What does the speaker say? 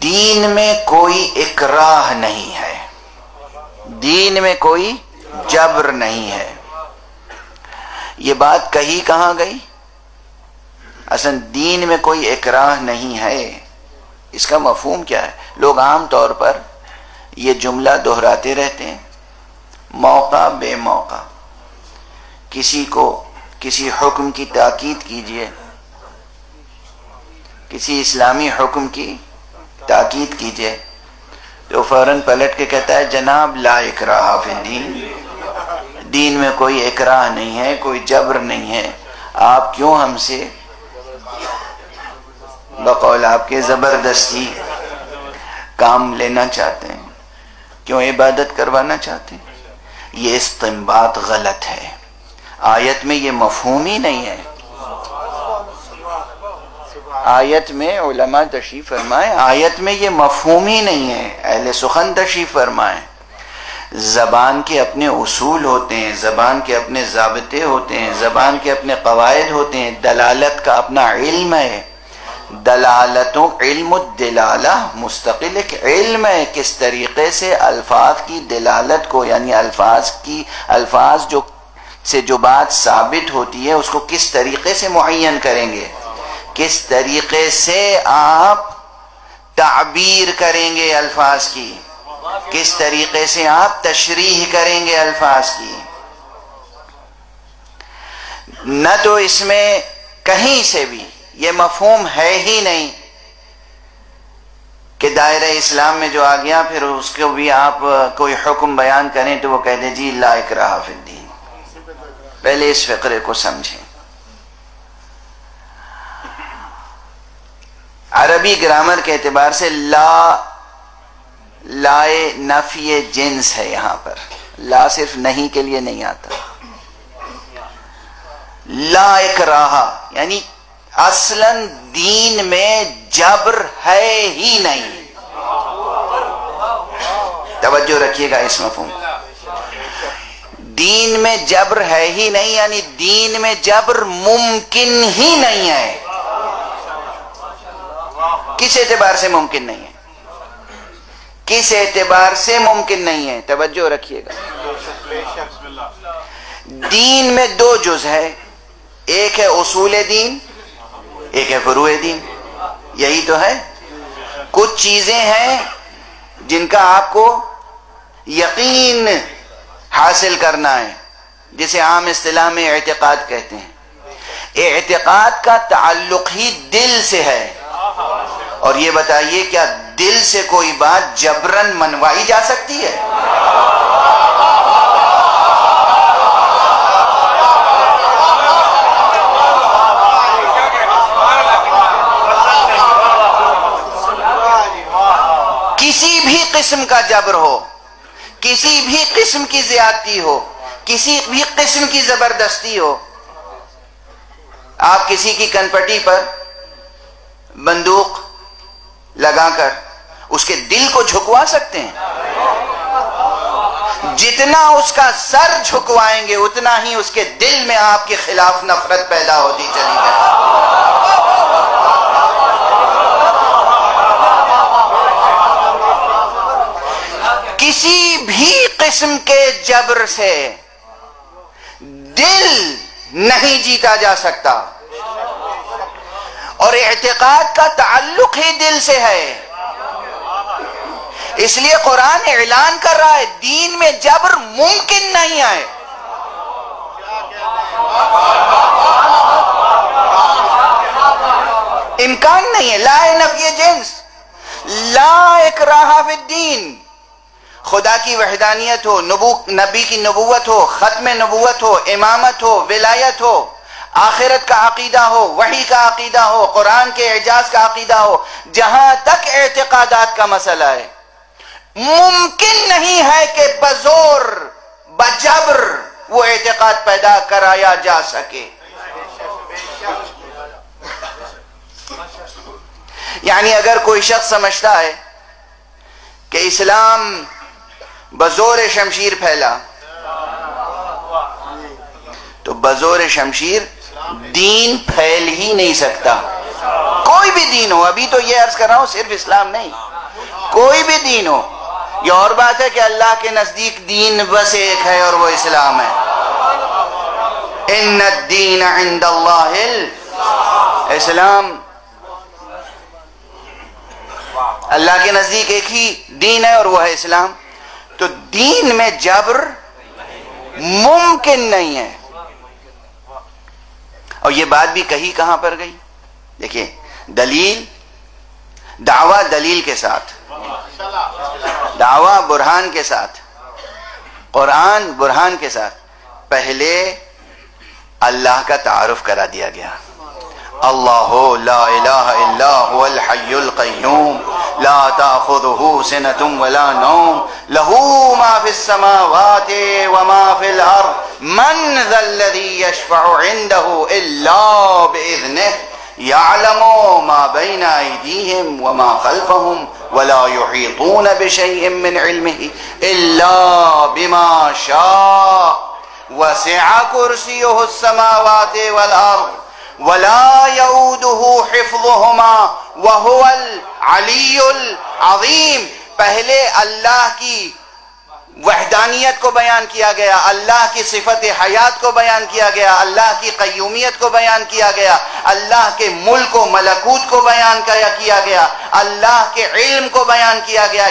دین میں کوئی اکراہ نہیں ہے، دین میں کوئی جبر نہیں ہے. یہ بات کہی کہاں گئی؟ اصل دین میں کوئی اکراہ نہیں ہے، اس کا مفہوم کیا ہے؟ لوگ عام طور پر یہ جملہ دہراتے رہتے ہیں موقع بے موقع. کسی کو کسی حکم کی تاکید کیجئے، کسی اسلامی حکم کی تاکید کیجئے تو فوراً پلٹ کے کہتا ہے جناب لا اکراہ فی الدین، دین میں کوئی اکراہ نہیں ہے، کوئی جبر نہیں ہے. آپ کیوں ہم سے بقول آپ کے زبردستی کام لینا چاہتے ہیں؟ کیوں عبادت کروانا چاہتے ہیں؟ یہ استنباط غلط ہے. آیت میں یہ مفہوم ہی نہیں ہے. آیت میں علماء تشریف فرمائیں، آیت میں یہ مفہوم ہی نہیں ہے. اہل سخن تشریف فرمائیں. زبان کے اپنے اصول ہوتے ہیں، زبان کے اپنے ضابطے ہوتے ہیں، زبان کے اپنے قواعد ہوتے ہیں. دلالت کا اپنا علم ہے. دلالتوں علم الدلالہ مستقل ایک علم ہے. کس طریقے سے الفاظ کی دلالت کو، یعنی الفاظ سے جو بات ثابت ہوتی ہے اس کو کس طریقے سے معین کریں گے، کس طریقے سے آپ تعبیر کریں گے الفاظ کی، کس طریقے سے آپ تشریح کریں گے الفاظ کی. نہ تو اس میں کہیں سے بھی یہ مفہوم ہے ہی نہیں کہ دائرہ اسلام میں جو آ گیا پھر اس کو بھی آپ کوئی حکم بیان کریں تو وہ کہہ دیں جی لا اکراہ فی الدین. پہلے اس فقرے کو سمجھیں. عربی گرامر کے اعتبار سے لا نفی جنس ہے. یہاں پر لا صرف نہیں کے لیے نہیں آتا. لا اکراہ یعنی اصلاً دین میں جبر ہے ہی نہیں. توجہ رکھیے گا اس مفہوم. دین میں جبر ہے ہی نہیں یعنی دین میں جبر ممکن ہی نہیں ہے. کس اعتبار سے ممکن نہیں ہے؟ کس اعتبار سے ممکن نہیں ہے؟ توجہ رکھیے گا. دین میں دو جز ہے، ایک ہے اصول دین، ایک ہے فروع دین. یہی تو ہے. کچھ چیزیں ہیں جن کا آپ کو یقین حاصل کرنا ہے، جسے عام اصطلاح میں اعتقاد کہتے ہیں. اعتقاد کا تعلق ہی دل سے ہے. اور یہ بتائیے کیا دل سے کوئی بات جبرن منوائی جا سکتی ہے؟ کسی بھی قسم کا جبر ہو، کسی بھی قسم کی زیادتی ہو، کسی بھی قسم کی زبردستی ہو، آپ کسی کی کنپٹی پر بندوق لگا کر اس کے دل کو جھکوا سکتے ہیں؟ جتنا اس کا سر جھکوائیں گے اتنا ہی اس کے دل میں آپ کے خلاف نفرت پیدا ہوتی چلی جائے. کسی بھی قسم کے جبر سے دل نہیں جیتا جا سکتا. اور اعتقاد کا تعلق ہی دل سے ہے. اس لیے قرآن اعلان کر رہا ہے دین میں جبر ممکن نہیں ہے. امکان نہیں ہے. لا نفی جنس، لا اکراہ فی الدین. خدا کی وحدانیت ہو، نبی کی نبوت ہو، ختم نبوت ہو، امامت ہو، ولایت ہو، آخرت کا عقیدہ ہو، وحی کا عقیدہ ہو، قرآن کے اعجاز کا عقیدہ ہو، جہاں تک اعتقادات کا مسئلہ ہے ممکن نہیں ہے کہ بزور بجبر وہ اعتقاد پیدا کرایا جا سکے. یعنی اگر کوئی شخص سمجھتا ہے کہ اسلام بزور شمشیر پھیلا تو بزور شمشیر دین پھیل ہی نہیں سکتا. کوئی بھی دین ہو. ابھی تو یہ عرض کر رہا ہوں صرف اسلام نہیں، کوئی بھی دین ہو. یہ اور بات ہے کہ اللہ کے نزدیک دین بس ایک ہے اور وہ اسلام ہے. ان الدین عند اللہ الاسلام. اللہ کے نزدیک ایک ہی دین ہے اور وہ ہے اسلام. تو دین میں جبر ممکن نہیں ہے. اور یہ بات بھی کہی کہاں پر گئی؟ دیکھیے دلیل، دعویٰ دلیل کے ساتھ، دعویٰ برہان کے ساتھ، قرآن برہان کے ساتھ. پہلے اللہ کا تعارف کرا دیا گیا. اللہ لا الہ الا هو الحی القیوم لا تأخذه سنة ولا نوم له ما في السماوات وما في الأرض من ذا الذي يشفع عنده إلا بإذنه يعلم ما بين أيديهم وما خلفهم ولا يحيطون بشيء من علمه إلا بما شاء وسع كرسيه السماوات والأرض ولا يؤوده حفظهما وهو العلی العظیم. پہلے اللہ کی وحدانیت کو بیان کیا گیا، اللہ کی صفت حیات کو بیان کیا گیا، اللہ کی قیومیت کو بیان کیا گیا، اللہ کے ملک و ملکوت کو بیان کیا گیا، اللہ کے علم کو بیان کیا گیا.